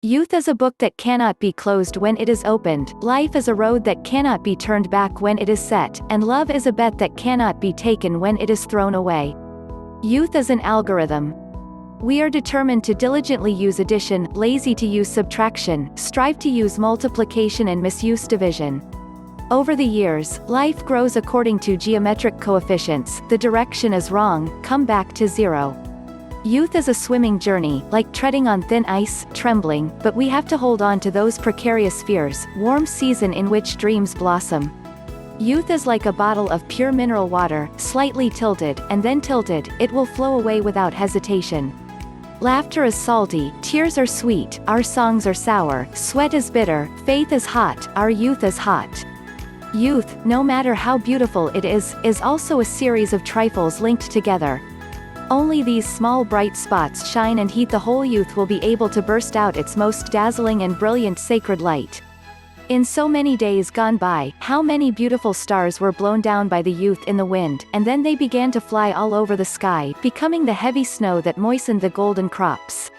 Youth is a book that cannot be closed when it is opened, life is a road that cannot be turned back when it is set, and love is a bet that cannot be taken when it is thrown away. Youth is an algorithm. We are determined to diligently use addition, lazy to use subtraction, strive to use multiplication and misuse division. Over the years, life grows according to geometric coefficients, the direction is wrong, come back to zero. Youth is a swimming journey, like treading on thin ice, trembling, but we have to hold on to those precarious spheres, warm season in which dreams blossom. Youth is like a bottle of pure mineral water, slightly tilted, and then tilted, it will flow away without hesitation. Laughter is salty, tears are sweet, our songs are sour, sweat is bitter, faith is hot, our youth is hot. Youth, no matter how beautiful it is also a series of trifles linked together. Only these small bright spots shine and heat the whole youth will be able to burst out its most dazzling and brilliant sacred light. In so many days gone by, how many beautiful stars were blown down by the youth in the wind, and then they began to fly all over the sky, becoming the heavy snow that moistened the golden crops.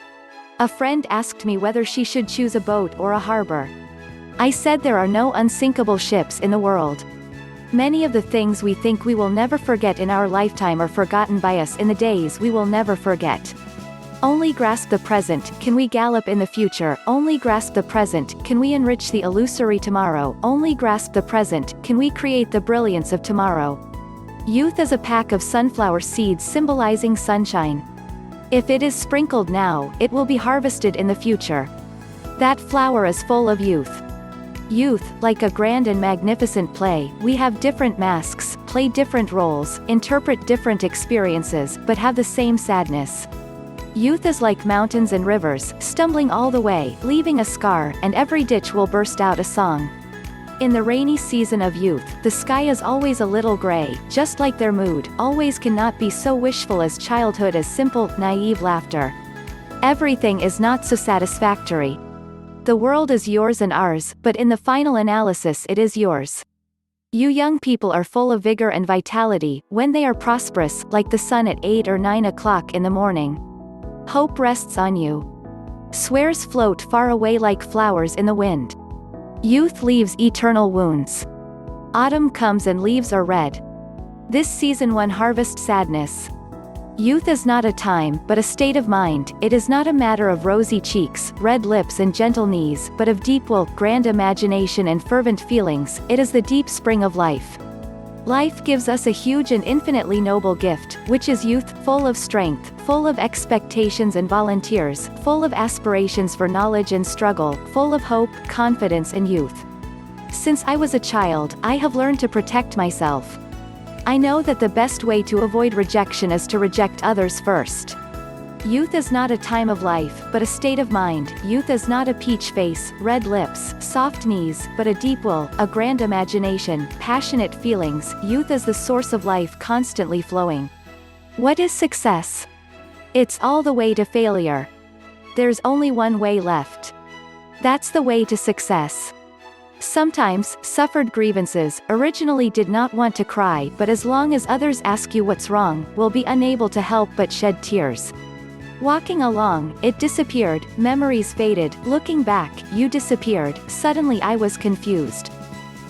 A friend asked me whether she should choose a boat or a harbor. I said there are no unsinkable ships in the world. Many of the things we think we will never forget in our lifetime are forgotten by us in the days we will never forget. Only grasp the present, can we gallop in the future, only grasp the present, can we enrich the illusory tomorrow, only grasp the present, can we create the brilliance of tomorrow. Youth is a pack of sunflower seeds symbolizing sunshine. If it is sprinkled now, it will be harvested in the future. That flower is full of youth. Youth, like a grand and magnificent play, we have different masks, play different roles, interpret different experiences, but have the same sadness. Youth is like mountains and rivers, stumbling all the way, leaving a scar, and every ditch will burst out a song. In the rainy season of youth, the sky is always a little gray, just like their mood, always cannot be so wishful as childhood as simple, naive laughter. Everything is not so satisfactory. The world is yours and ours, but in the final analysis it is yours. You young people are full of vigor and vitality, when they are prosperous, like the sun at 8 or 9 o'clock in the morning. Hope rests on you. Swears float far away like flowers in the wind. Youth leaves eternal wounds. Autumn comes and leaves are red. This season one harvest sadness. Youth is not a time, but a state of mind, it is not a matter of rosy cheeks, red lips and gentle knees, but of deep will, grand imagination and fervent feelings, it is the deep spring of life. Life gives us a huge and infinitely noble gift, which is youth, full of strength, full of expectations and volunteers, full of aspirations for knowledge and struggle, full of hope, confidence and youth. Since I was a child, I have learned to protect myself. I know that the best way to avoid rejection is to reject others first. Youth is not a time of life, but a state of mind. Youth is not a peach face, red lips, soft knees, but a deep will, a grand imagination, passionate feelings. Youth is the source of life constantly flowing. What is success? It's all the way to failure. There's only one way left. That's the way to success. Sometimes, suffered grievances, originally did not want to cry, but as long as others ask you what's wrong, will be unable to help but shed tears. Walking along, it disappeared, memories faded, looking back, you disappeared, suddenly I was confused.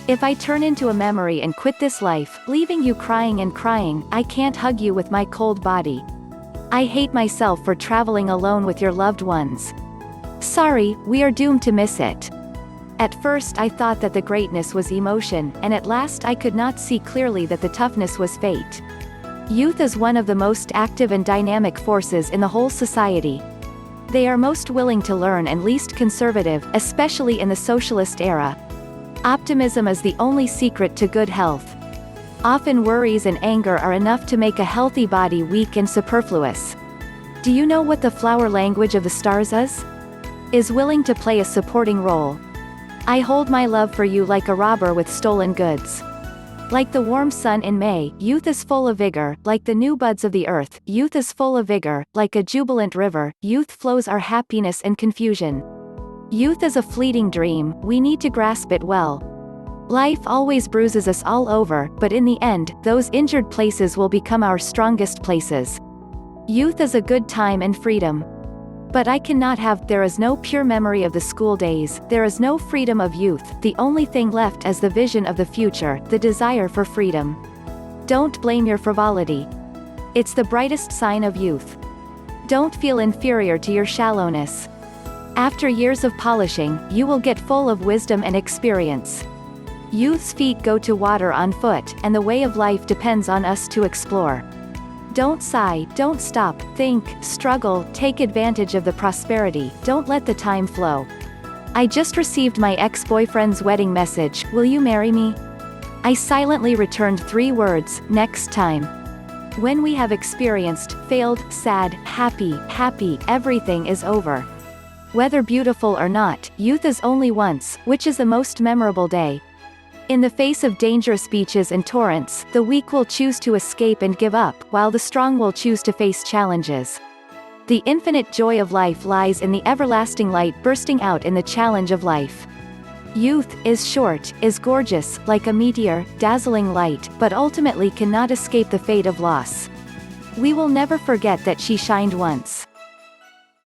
If I turn into a memory and quit this life, leaving you crying and crying, I can't hug you with my cold body. I hate myself for traveling alone with your loved ones. Sorry, we are doomed to miss it. At first I thought that the greatness was emotion, and at last I could not see clearly that the toughness was fate. Youth is one of the most active and dynamic forces in the whole society. They are most willing to learn and least conservative, especially in the socialist era. Optimism is the only secret to good health. Often worries and anger are enough to make a healthy body weak and superfluous. Do you know what the flower language of the stars is? Is willing to play a supporting role. I hold my love for you like a robber with stolen goods. Like the warm sun in May, youth is full of vigor, like the new buds of the earth, youth is full of vigor, like a jubilant river, youth flows our happiness and confusion. Youth is a fleeting dream, we need to grasp it well. Life always bruises us all over, but in the end, those injured places will become our strongest places. Youth is a good time and freedom. But I cannot have, there is no pure memory of the school days, there is no freedom of youth, the only thing left is the vision of the future, the desire for freedom. Don't blame your frivolity. It's the brightest sign of youth. Don't feel inferior to your shallowness. After years of polishing, you will get full of wisdom and experience. Youth's feet go to water on foot, and the way of life depends on us to explore. Don't sigh, don't stop, think, struggle, take advantage of the prosperity, don't let the time flow. I just received my ex-boyfriend's wedding message, will you marry me? I silently returned 3 words, next time. When we have experienced, failed, sad, happy, everything is over. Whether beautiful or not, youth is only once, which is the most memorable day. In the face of dangerous beaches and torrents, the weak will choose to escape and give up, while the strong will choose to face challenges. The infinite joy of life lies in the everlasting light bursting out in the challenge of life. Youth is short, is gorgeous, like a meteor, dazzling light, but ultimately cannot escape the fate of loss. We will never forget that she shined once.